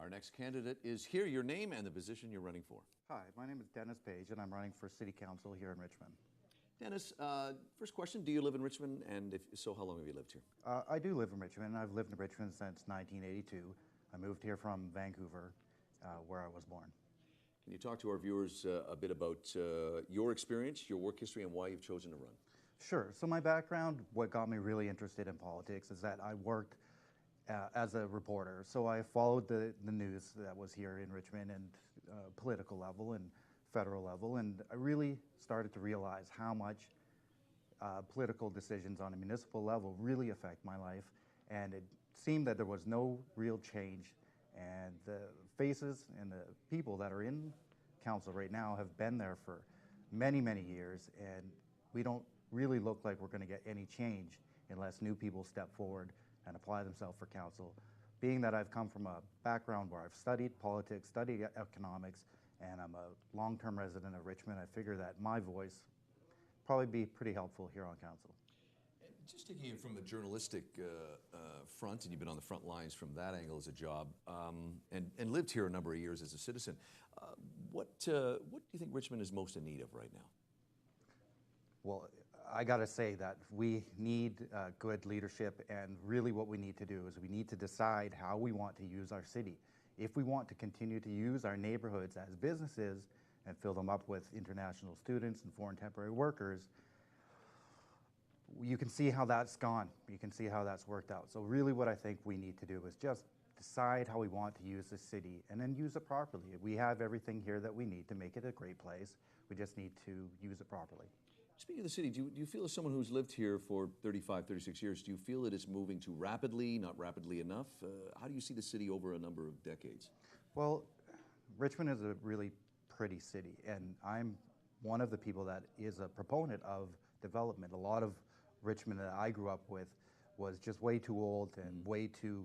Our next candidate is here. Your name and the position you're running for. Hi, my name is Dennis Page, and I'm running for City Council here in Richmond. Dennis, first question, do you live in Richmond? And if so, how long have you lived here? I do live in Richmond. I've lived in Richmond since 1982. I moved here from Vancouver, where I was born. Can you talk to our viewers a bit about your experience, your work history, and why you've chosen to run? Sure. So my background, what got me really interested in politics is that I worked as a reporter. So I followed the news that was here in Richmond and political level and federal level, and I really started to realize how much political decisions on a municipal level really affect my life, and it seemed that there was no real change, and the faces and the people that are in council right now have been there for many, many years, and we don't really look like we're going to get any change unless new people step forward and apply themselves for council. Being that I've come from a background where I've studied politics, studied economics, and I'm a long-term resident of Richmond, I figure that my voice probably be pretty helpful here on council. Just taking it from a journalistic front, and you've been on the front lines from that angle as a job, and lived here a number of years as a citizen, what do you think Richmond is most in need of right now? Well, I got to say that we need good leadership, and really what we need to do is we need to decide how we want to use our city. If we want to continue to use our neighborhoods as businesses and fill them up with international students and foreign temporary workers, you can see how that's gone. You can see how that's worked out. So really what I think we need to do is just decide how we want to use the city and then use it properly. We have everything here that we need to make it a great place. We just need to use it properly. Speaking of the city, do you feel as someone who's lived here for 35, 36 years, do you feel it is moving too rapidly, not rapidly enough? How do you see the city over a number of decades? Well, Richmond is a really pretty city, and I'm one of the people that is a proponent of development. A lot of Richmond that I grew up with was just way too old and way too,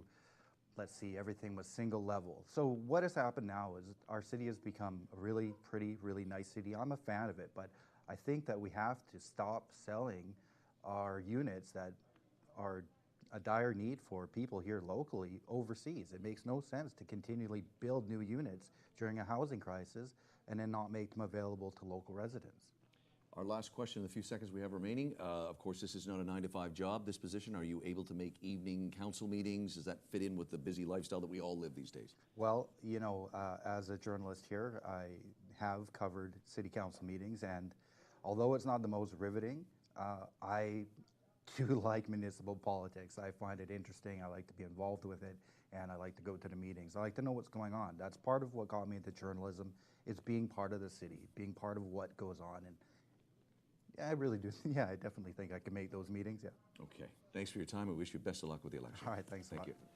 let's see, everything was single level. So what has happened now is our city has become a really pretty, really nice city. I'm a fan of it, but I think that we have to stop selling our units that are a dire need for people here locally overseas. It makes no sense to continually build new units during a housing crisis and then not make them available to local residents. Our last question in the few seconds we have remaining. Of course, this is not a 9-to-5 job, this position. Are you able to make evening council meetings? Does that fit in with the busy lifestyle that we all live these days? Well, you know, as a journalist here, I have covered city council meetings, and although it's not the most riveting, I do like municipal politics. I find it interesting. I like to be involved with it, and I like to go to the meetings. I like to know what's going on. That's part of what got me into journalism, is being part of the city, being part of what goes on. And yeah, I really do. Yeah, I definitely think I can make those meetings, yeah. Okay. Thanks for your time. I wish you best of luck with the election. All right, thanks a lot. Thank you.